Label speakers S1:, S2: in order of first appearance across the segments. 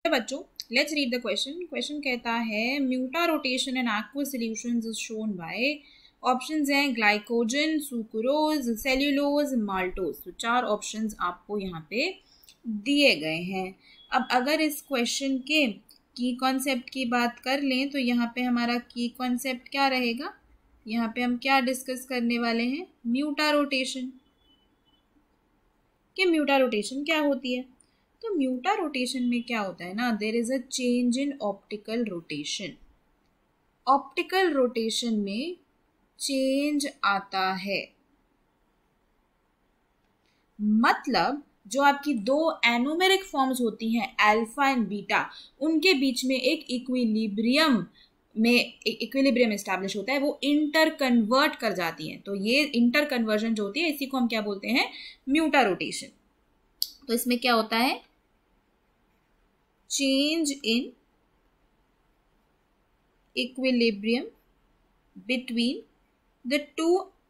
S1: बच्चों, let's read the question. Question कहता है mutarotation in aqueous solutions is shown by, options हैं glycogen, sucrose, cellulose, maltose. तो 4 options आपको यहाँ पे दिए गए हैं। अब अगर इस क्वेश्चन के की कॉन्सेप्ट की बात कर लें तो यहाँ पे हमारा की कॉन्सेप्ट क्या रहेगा, यहाँ पे हम क्या डिस्कस करने वाले हैं, म्यूटा रोटेशन। कि म्यूटा रोटेशन क्या होती है। तो म्यूटा रोटेशन में क्या होता है ना, there is a change in optical rotation. Optical rotation में चेंज आता है, मतलब जो आपकी दो एनोमेरिक फॉर्म्स होती हैं अल्फा एंड बीटा, उनके बीच में एक इक्विलिब्रियम एस्टैब्लिश होता है, वो इंटर कन्वर्ट कर जाती हैं। तो ये इंटर कन्वर्जन जो होती है इसी को हम क्या बोलते हैं, म्यूटा रोटेशन। तो इसमें क्या होता है, change in equilibrium between the two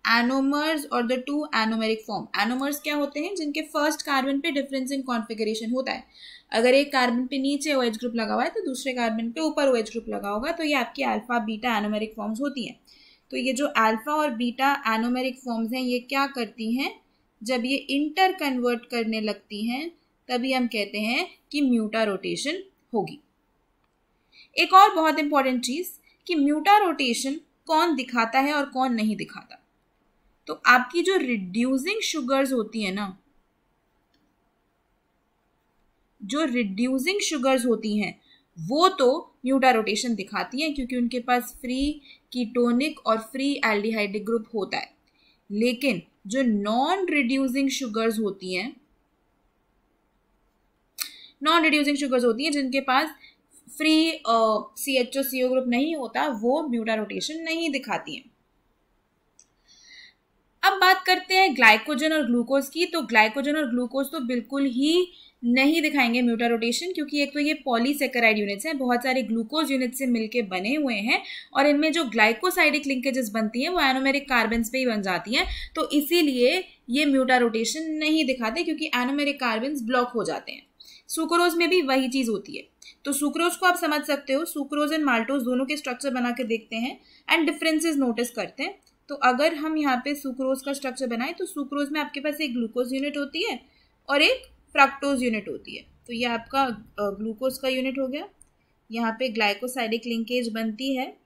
S1: anomers और the two anomeric form. Anomers क्या होते हैं, जिनके फर्स्ट कार्बन पे डिफरेंस इन कॉन्फ़िगरेशन होता है। अगर एक कार्बन पे नीचे OH ग्रुप लगा हुआ है तो दूसरे कार्बन पे ऊपर OH ग्रुप लगा होगा, तो ये आपकी अल्फा बीटा एनोमेरिक फॉर्म्स होती हैं। तो ये जो अल्फा और बीटा एनोमेरिक फॉर्म्स हैं ये क्या करती हैं, जब ये इंटर कन्वर्ट करने लगती हैं तभी हम कहते हैं कि म्यूटा रोटेशन होगी। एक और बहुत इंपॉर्टेंट चीज कि म्यूटा रोटेशन कौन दिखाता है और कौन नहीं दिखाता। तो आपकी जो रिड्यूसिंग शुगर्स होती है ना, जो रिड्यूसिंग शुगर्स होती हैं वो तो म्यूटा रोटेशन दिखाती हैं, क्योंकि उनके पास फ्री कीटोनिक और फ्री एल्डिहाइडिक ग्रुप होता है। लेकिन जो नॉन रिड्यूसिंग शुगर्स होती हैं, जिनके पास फ्री CHO ग्रुप नहीं होता, वो म्यूटा रोटेशन नहीं दिखाती हैं। अब बात करते हैं ग्लाइकोजन और ग्लूकोज की। तो ग्लाइकोजन और ग्लूकोज तो बिल्कुल ही नहीं दिखाएंगे म्यूटा रोटेशन, क्योंकि एक तो ये पॉलीसेकेराइड यूनिट्स हैं, बहुत सारे ग्लूकोज यूनिट से मिलके बने हुए हैं, और इनमें जो ग्लाइकोसाइडिक लिंकेजेस बनती हैं वो एनोमेरिक कार्बन्स पे ही बन जाती हैं। तो इसीलिए ये म्यूटा रोटेशन नहीं दिखाते, क्योंकि एनोमेरिक कार्बन्स ब्लॉक हो जाते हैं। सुक्रोज में भी वही चीज होती है। तो सुक्रोज को आप समझ सकते हो, सुक्रोज एंड माल्टोज दोनों के स्ट्रक्चर बना के देखते हैं एंड डिफरेंसेस नोटिस करते हैं। तो अगर हम यहाँ पे सुक्रोज का स्ट्रक्चर बनाए तो सुक्रोज में आपके पास एक ग्लूकोज यूनिट होती है और एक फ्रक्टोज यूनिट होती है। तो ये आपका ग्लूकोज का यूनिट हो गया, यहाँ पे ग्लाइकोसाइडिक लिंकेज बनती है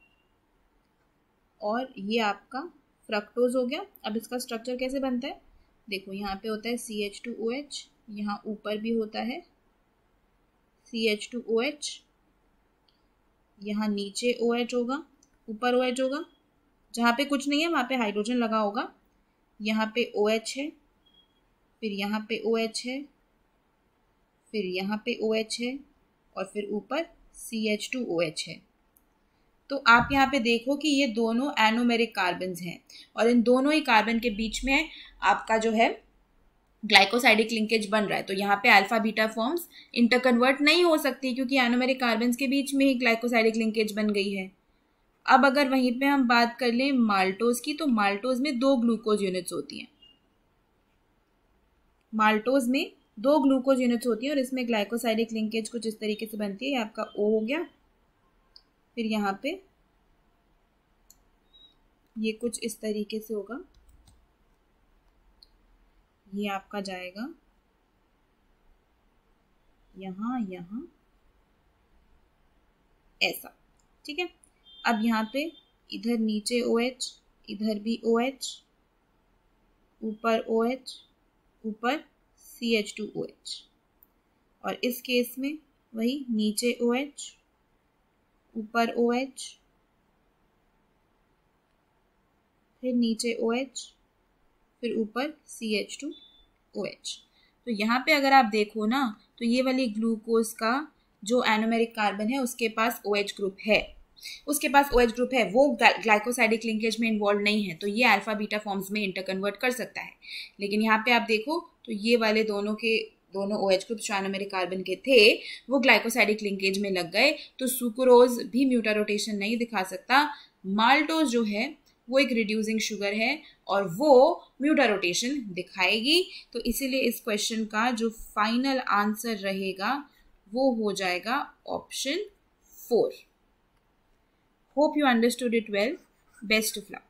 S1: और ये आपका फ्रक्टोज हो गया। अब इसका स्ट्रक्चर कैसे बनता है, देखो यहाँ पे होता है CH2OH, यहाँ ऊपर भी होता है CH2OH, यहाँ नीचे OH होगा, ऊपर OH होगा, जहाँ पे कुछ नहीं है वहाँ पे हाइड्रोजन लगा होगा, यहाँ पे OH है, फिर यहाँ पे OH है, फिर यहाँ पे OH है, और फिर ऊपर CH2OH है। तो आप यहाँ पे देखो कि ये दोनों एनोमेरिक कार्बन्स हैं, और इन दोनों ही कार्बन के बीच में आपका जो है ग्लाइकोसाइडिक लिंकेज बन रहा है। तो यहाँ पे अल्फा बीटा फॉर्म्स इंटरकन्वर्ट नहीं हो सकती, क्योंकि एनोमेरिक कार्बन्स के बीच में ही ग्लाइकोसाइडिक लिंकेज बन गई है। अब अगर वहीं पे हम बात कर लें माल्टोज की, तो माल्टोज में 2 ग्लूकोज यूनिट्स होती हैं। माल्टोज में 2 ग्लूकोज यूनिट्स होती हैं और इसमें ग्लाइकोसाइडिक लिंकेज कुछ इस तरीके से बनती है। ये आपका O हो गया, फिर यहाँ पे ये कुछ इस तरीके से होगा, ये आपका जाएगा यहाँ यहाँ ऐसा, ठीक है। अब यहाँ पे इधर नीचे OH, इधर भी OH, ऊपर OH, ऊपर CH2OH, और इस केस में वही नीचे OH, ऊपर OH, फिर नीचे OH, फिर ऊपर CH2OH। तो यहाँ पे अगर आप देखो ना, तो ये वाली ग्लूकोज का जो एनोमेरिक कार्बन है उसके पास OH ग्रुप है, वो ग्लाइकोसाइडिक लिंकेज में इन्वॉल्व नहीं है, तो ये अल्फा बीटा फॉर्म्स में इंटरकन्वर्ट कर सकता है। लेकिन यहाँ पे आप देखो तो ये वाले दोनों OH ग्रुप जो एनोमेरिक कार्बन के थे वो ग्लाइकोसाइडिक लिंकेज में लग गए, तो सुक्रोज भी म्यूटा रोटेशन नहीं दिखा सकता। माल्टोज जो है वो एक रिड्यूसिंग शुगर है और वो म्यूटा रोटेशन दिखाएगी। तो इसीलिए इस क्वेश्चन का जो फाइनल आंसर रहेगा वो हो जाएगा option 4. Hope you understood it well. Best of luck.